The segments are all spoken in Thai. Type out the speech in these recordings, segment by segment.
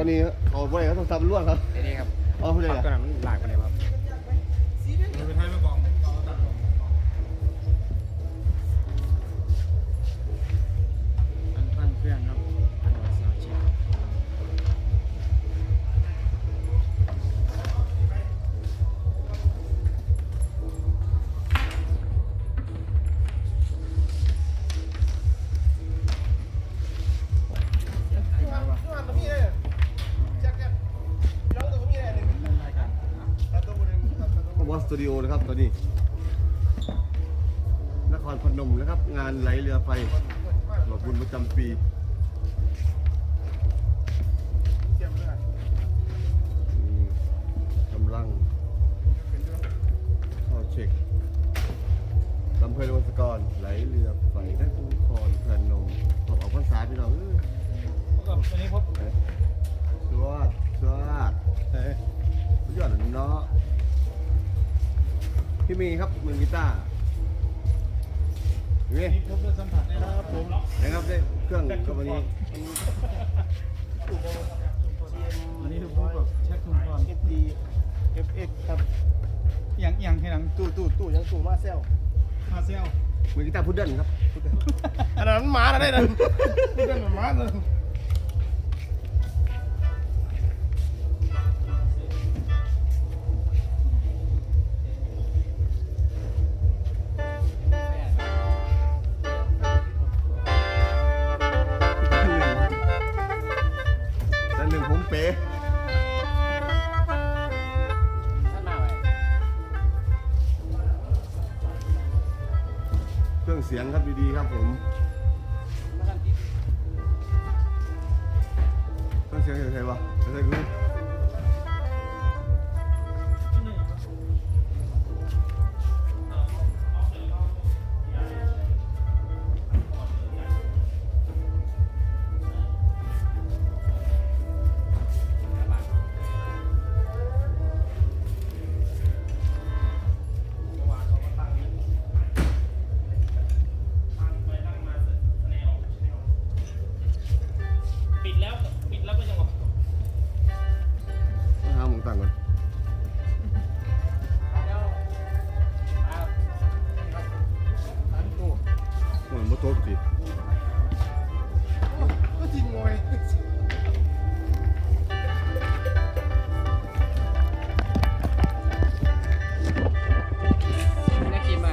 อนนี้เขาบ่ได้เขาต้องทำล้วนครับ นี่ครับ เอาผู้ใด ตัวนั้นมันหลากไปเลยครับ เป็นไทยมากองตั้งเครื่องครับอันนี้สาวเช็คบอสสตูดิโอนะครับตอนนี้นครพนมนะครับงานไหลเรือไฟหลอกบุญประจำปีกำลังเข้าเช็คลำเพลินวัสกรไหลเรือไฟนครพนมขอบพรรษาพี่น้องวันนี้พบ สวัสดียอดเนาะพี่มีครับมือกีตาร์นี่ พบด้วยสัมผัสนะครับผม นะครับได้เครื่องกับวันนี้ อันนี้คือพบกับแช็คคุณพร FD FX ครับอย่างให้หลังตู้ยังตู้มาเซล มาเซล มือกีตาร์พุดเดิ้ลครับ อันนั้นหมาอะไรนั่นนี่เป็นหมาเลย ด้านหนึ่งผมเป๋ ท่านมาไว้ เครื่องเสียงครับดีๆครับผมเครื่องเสียงใครวะใครคือปิดแล้วก็ยังออก หาหมุนต่างก่อน ตู้ เหมือนมอโต้สิ ก็จริงงอย นักกินไป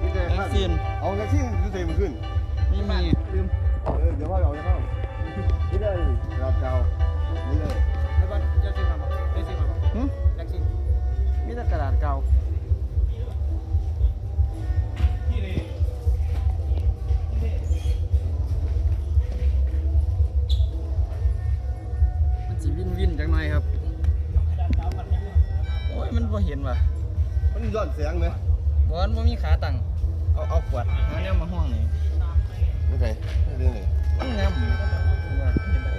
นี่แต่ท่านเอาแท็กซี่ดูเต็มขึ้น ไม่มีลืม เดี๋ยวพ่อเอาจะเข้านี่เลยรับเจ้านี่เลย แล้วก็จะซื้อมาบ่ได้ซื้อมาบ่นักกินมีแต่กระดาษเก่า ที่นี่ มันสิวินจังหน่อยครับโอ้ยมันบ่เห็นว่ะ มันย้อนเสียงไหม บอลบ่มีขาตั้งเอาขวดหาแนวมาห้องนี่ ไม่ใช่ไม่เรื่องไหน มันงามว่าเห็นบ่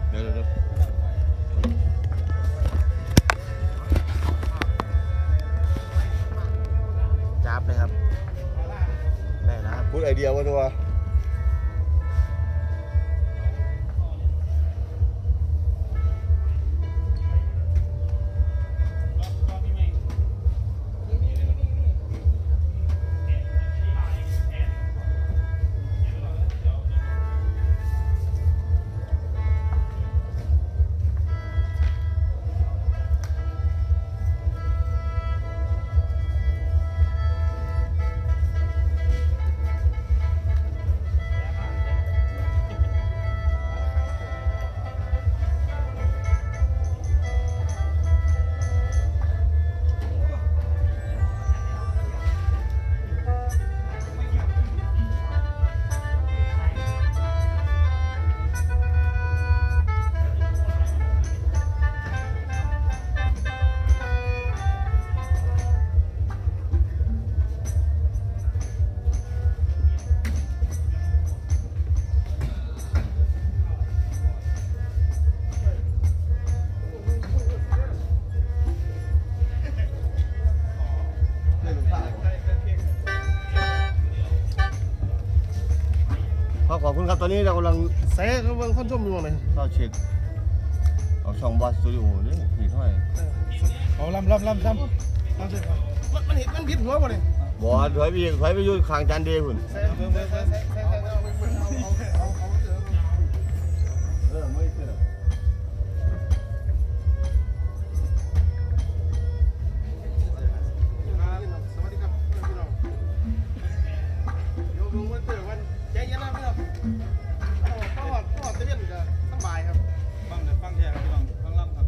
เดี๋ยวจับเลยครับได้แล้วครับ พูดไอเดียว่าตัว ครับตอนนี้เรากำลัง เซ่ก็เบิ่งคนชมอยู่เลย เข้าเช็คเอาช่องบาสสตูดิโอนี่นี่เท่าไหร่ เอาลำซ้ำเสร็จครับ มันเห็นมันผิดหัวบ่เลย บอสถอยไปอีกถอยไปอยุ่ข้างจานเดย์คุณ เซ่เบิ่งเซ่ไม่เชื่อ สวัสดีครับพี่น้องโยมวันเกิดวันใจเย็นนะพี่น้องพ่อจะเรียนก็สบายครับ ฟังแท้ครับพี่น้องฟังลำครับ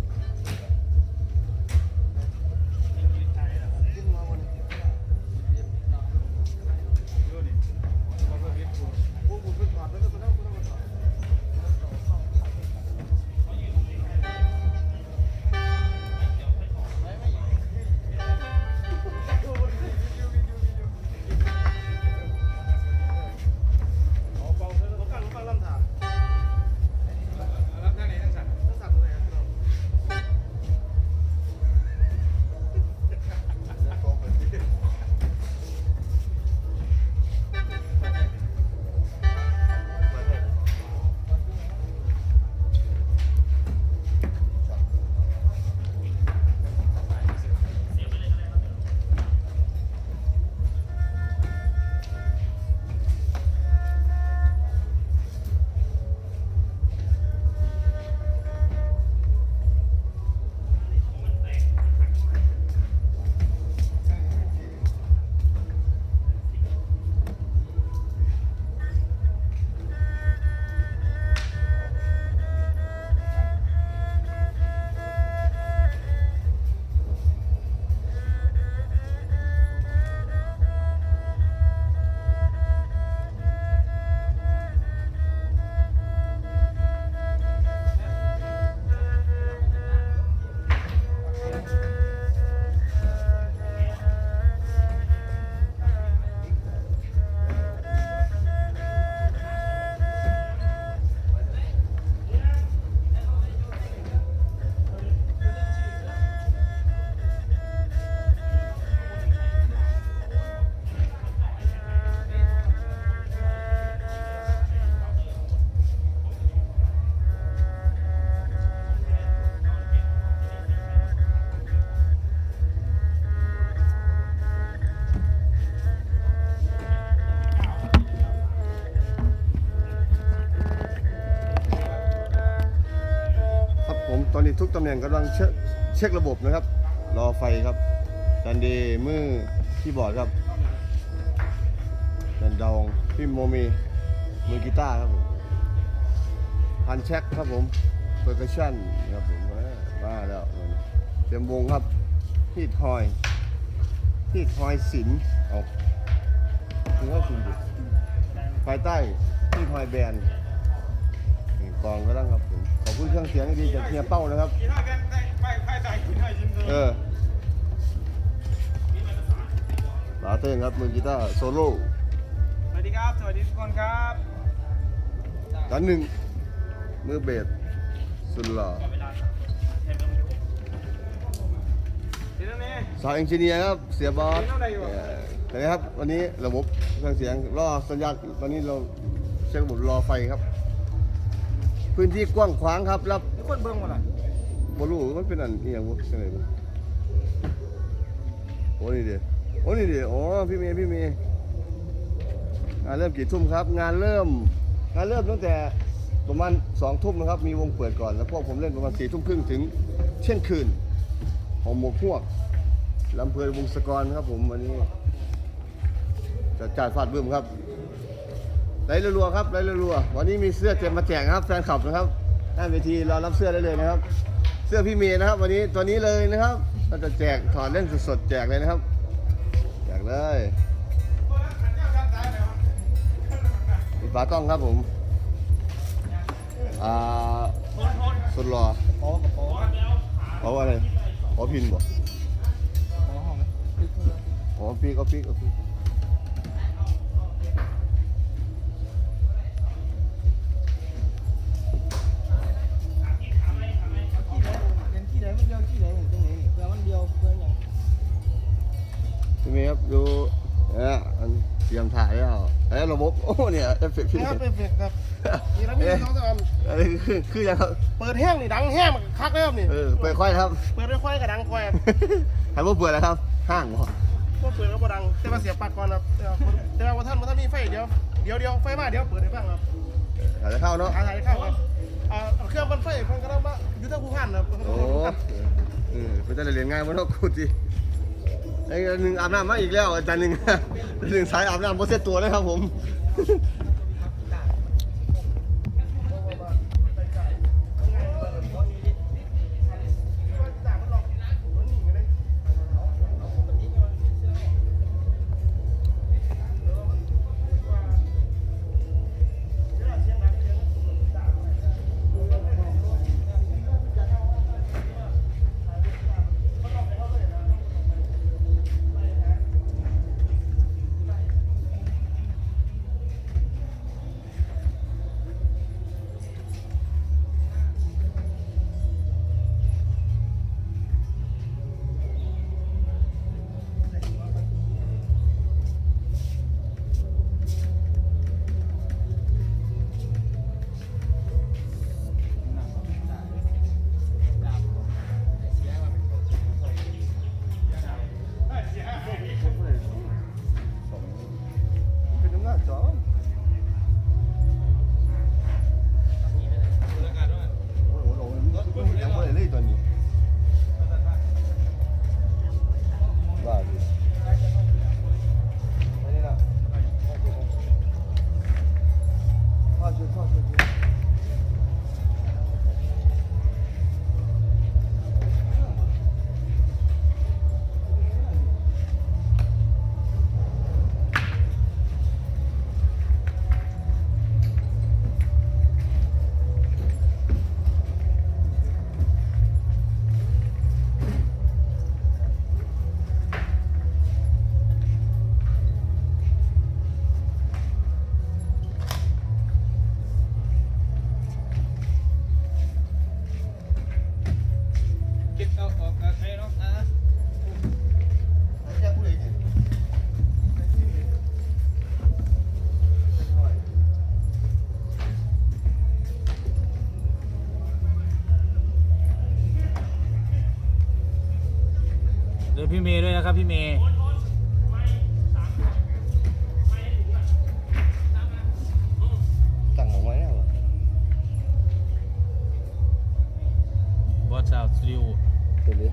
ขึ้นมาวัน ดูนี่มาเพื่อเฮ็ดกู พวกคุณเป็นถอดแล้วก็ต้องถอด เอาเบาเลยแล้วก็ฟังลำถาม รับหน้าไหนทั้งสั่น ต้องสั่งเลยครับพี่น้อง ครับผมตอนนี้ทุกตำแหน่งกำลังเช็คระบบนะครับ รอไฟครับจานเดย์มือคีย์บอร์ดครับจานดองพี่โมมีมือกีตาร์ครับผมพันเช็คครับผมเปอร์คัชชั่นครับผมมาแล้วเตรียมวงครับฮีทอยสินเอาคือว่าสินดิภายใต้ฮีทอยแบนด์กองก็ต้องครับผมขอบคุณเครื่องเสียงดีจากเฮียเป้านะครับ กินข้าวกันได้ไปใส่กินข้าวยิ้มเลย ลาเต้นครับมือกีตาร์โซโล่ สวัสดีครับสวัสดีทุกคนครับ กันหนึ่งมือเบสสุดหล่อ ทีนี้ สาวเอนจิเนียร์ครับเสียบอส เท่าไหร่อยู่ เห็นไหมครับวันนี้ระบบเครื่องเสียงรอสัญญาณตอนนี้เราเช็คระบบรอไฟครับ พื้นที่กว้างขวางครับรับ ทุกคนเบิ่งหมดเลย บอลูมันเป็นอันนี้อย่างวะเป็นไงวะโอ้นี่เดียวโอ้พี่เมย์งานเริ่มกี่ทุ่มครับงานเริ่มตั้งแต่ประมาณ2 ทุ่มนะครับมีวงเปิดก่อนแล้วพวกผมเล่นประมาณ4 ทุ่มครึ่งถึงเที่ยงคืนของหมวกพวกลำเพลินวงศกรครับผมวันนี้จะจ่ายฟาดบึ้มครับไล่รัวๆครับไล่รัวๆวันนี้มีเสื้อเต็มมาแจกนะครับแฟนคลับนะครับหน้าเวทีรอรับเสื้อได้เลยนะครับ เสื้อพี่เมย์นะครับวันนี้ตัวนี้เลยนะครับเราจะแจกถอดเล่นสดๆแจกเลยนะครับแจกเลยมีปลาต้องครับผมสุดหล่อ ขอกระเป๋า เขาอะไรขอพินบ่ ขอห้อง อ๋อปีกเอาปีก เป็นที่ไหนมันเดียวที่ไหนตรงไหนเพื่อมันเดียวเพื่ออย่าง พี่เมย์ครับดูอันเตรียมถ่ายแล้ว ระบบโอ้เนี่ยเอฟเฟกต์พี่ นี่ครับเอฟเฟกต์ครับนี่แล้วมีน้องสาม อันนี้คือยังครับ เปิดแห้งนี่ดังแห้งมันคักเลยครับนี่ เปิดค่อยครับ เปิดด้วยค่อยกับดังค่อยครับ หันมาเปิดแล้วครับห้างบ่ พวกเปิดก็บ่ดังแต่ว่าเสียบปลั๊กก่อนครับแต่ว่าท่านมีไฟเดี๋ยวไฟมาเดี๋ยวเปิดให้ฟังครับ อาจจะเข้าเนาะ อาศัยเข้าครับเครื่องบันไฟเพิ่นก็ต้องมาอยู่ทางผู้พันครับ โอ้เป็นแต่เรียนง่ายมั้งเนาะกูจีไอ้หนึ่งอาบน้ำมาอีกแล้วอาจารย์หนึ่ง หนึ่งสายอาบน้ำโมเสตตัวเลยครับผม เป็นน้ำหนักจ้อโอ้โหยังไม่ได้เลยตอนนี้บ้าดิไม่ได้ละพ่อช่วยเก็บเอาออกใครเนาะ แค่ผู้ใดเนี่ย เดี๋ยวพี่เมย์ด้วยนะครับพี่เมย์ ตั้งเอาไว้แล้วเหรอบ อสซาวด์สตูดิโอ เดี๋ยวนี้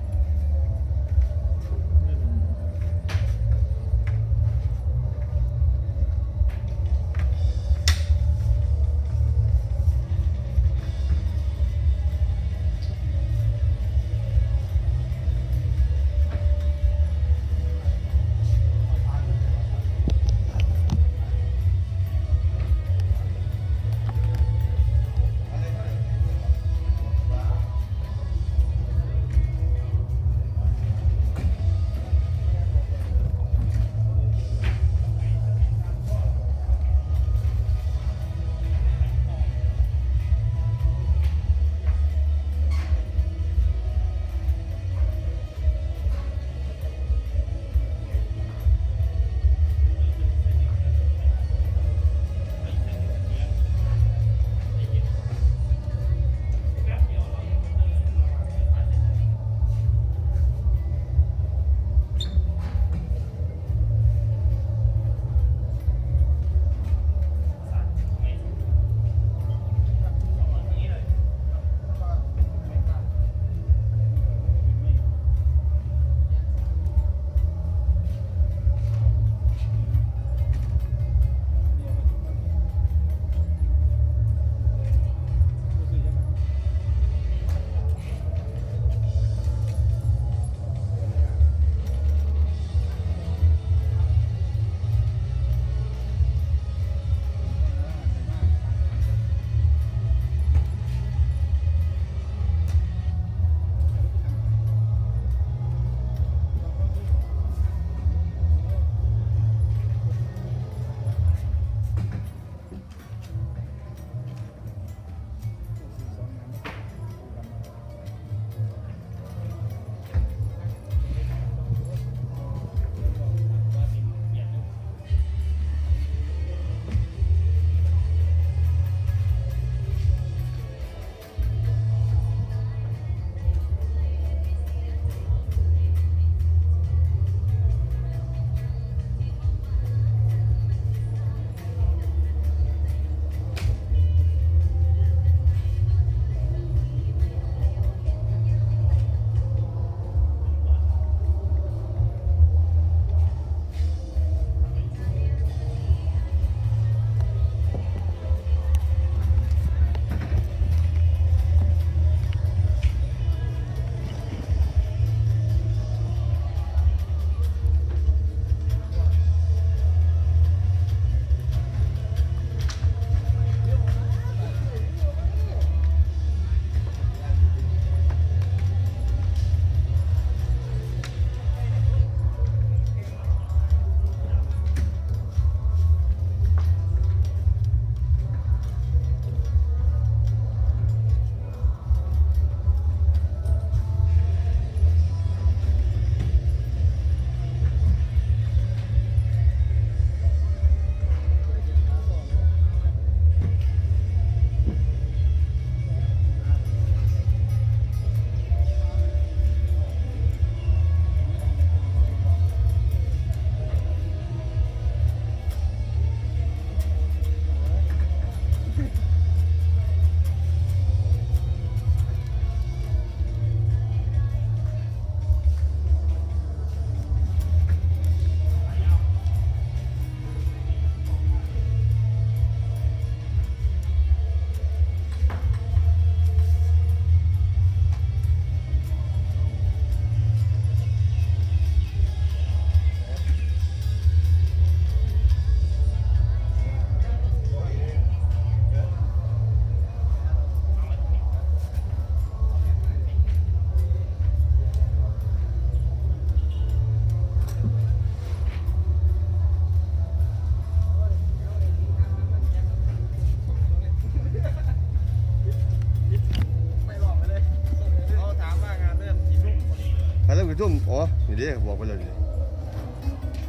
กี่ทุ่มอ๋อนี่เด้บอกไปเลยนี่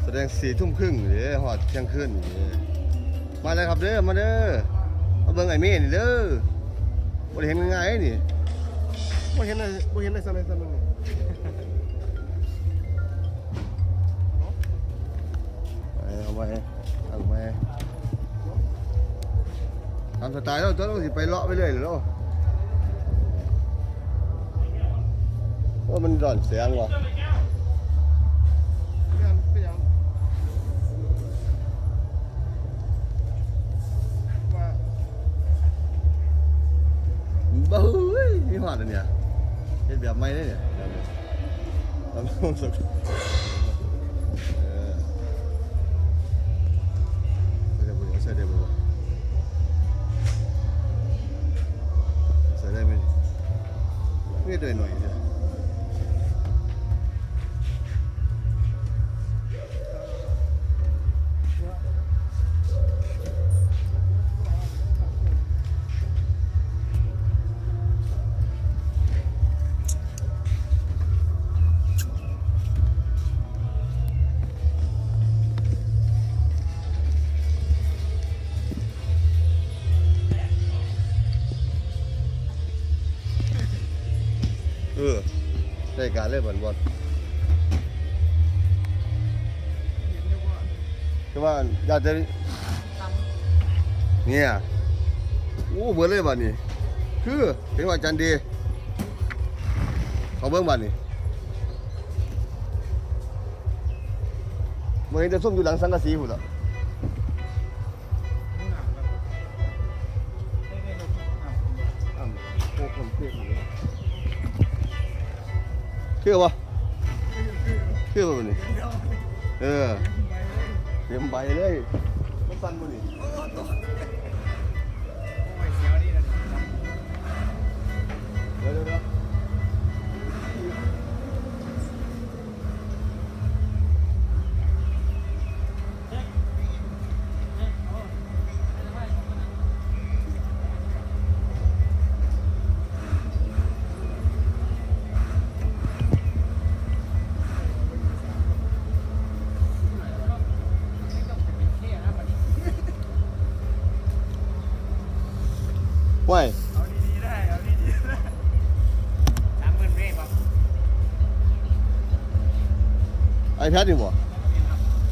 แสดง4 ทุ่มครึ่งเด้ฮอดเที่ยงคืนนี่มาเลยครับเด้อมาเด้อมาเบิ่งไอ้เมย์นี่เด้อบ่ได้เห็นง่ายๆนี่ บ่เห็นในสมัยสมัยนี้ เอาไปทำสไตล์แล้วต้องสิไปเลาะไปเรื่อยเลยเนาะว่ามันร้อนเสียงว่ะ เป็นยังว่า บ้าเฮ้ยมีหอดอันเนี่ยเฮ็ดแบบใหม่เลยเนี่ยทำให้สุดใส่ได้บ่ใส่ได้ไหมนี่ตัวหน่อยใช่ได้การเล่นบอลคือว่าอยากจะเนี่ยโอ้เบื่อเลยบ้านนี้คือเป็นว่าจันดีเขาเบิ้งบ้านนี้เมื่อนี้จะส้มอยู่หลังสังกะสีหุ่นละโอ้คนเพี้ยนเชื่อปะเชื่อปะมันนี่เต็มใบเลยมันสั่นมันนี่เดี๋ยวว้าย เอาดีๆได้เอาดีๆได้30,000เมตรครับ ไอแพดนี่บ่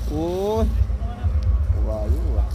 โอ้ยว่าอยู่ว่ะ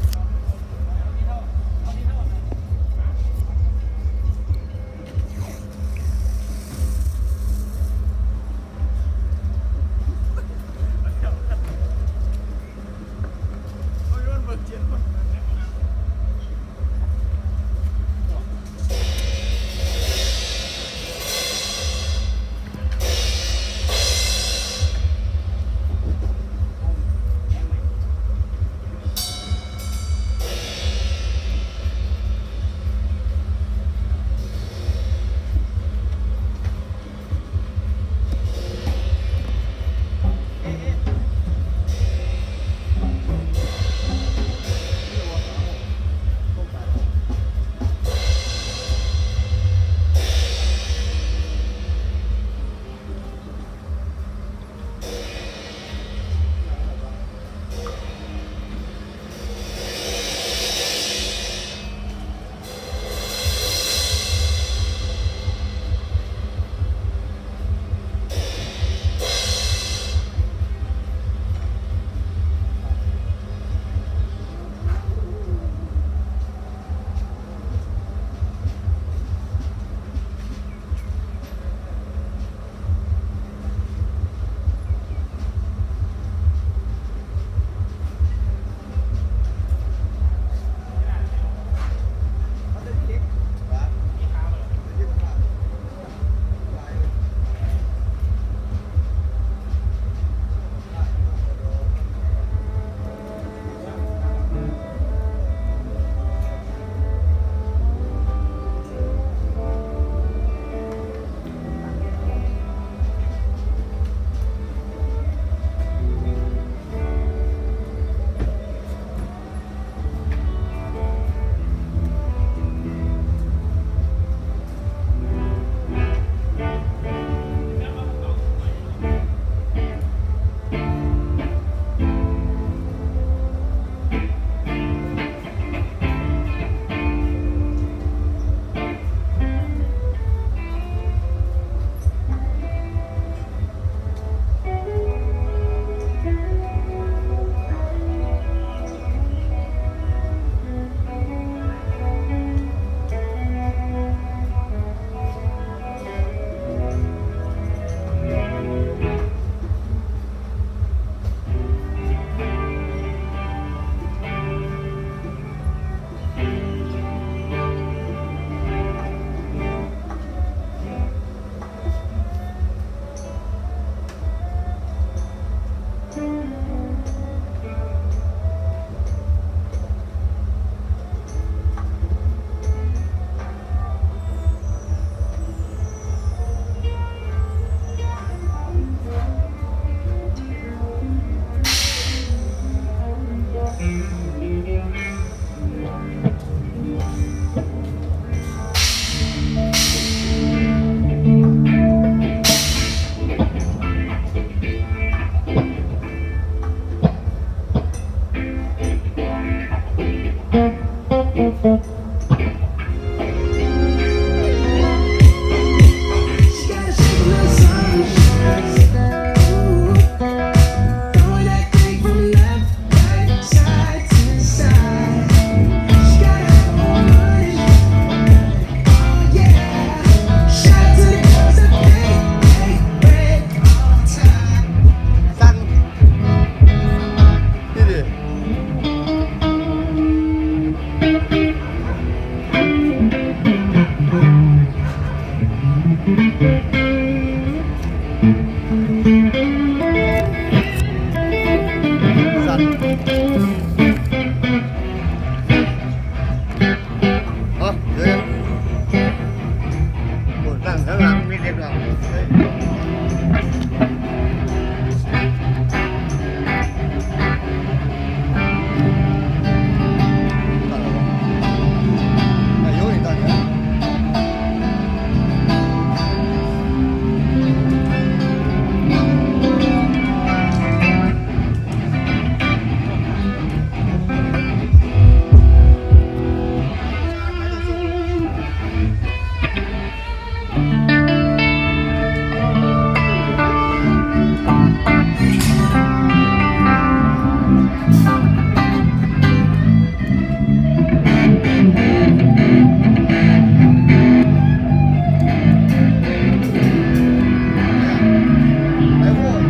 สัตว์อ๋อเดี๋ยวโอ้ตั้งข้างหลังมีเด็กหรอเฮ้ยอายุอีกตอนนี้ไอ้โว้ย 「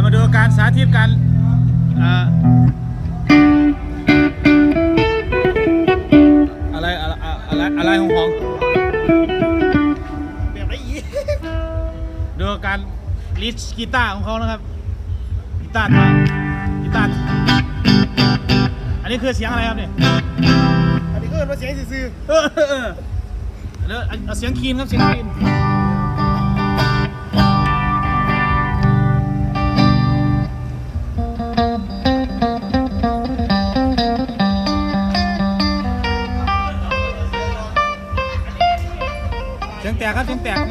มาดูการสาธิตการอะไรของ แบบไรอีก ดูการลิชกีตาร์ของเขานะครับกีตาร์ทางกีตาร์อันนี้คือเสียงอะไรครับเนี่ย อันนี้ก็เป็นมาเสียงซื่อ แล้วเอาเสียงคีนครับเสียงคีนเสียงแตกครับเสียงแตกครับ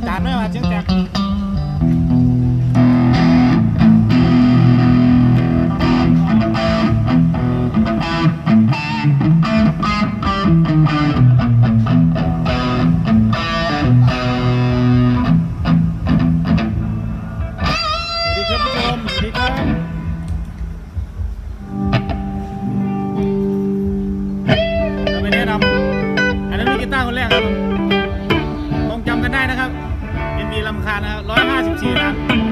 จานไม่มาเสียงแตกคนแรกครับคงจำกันได้นะครับเป็นมีลำคาญนะครับ154 ล้าน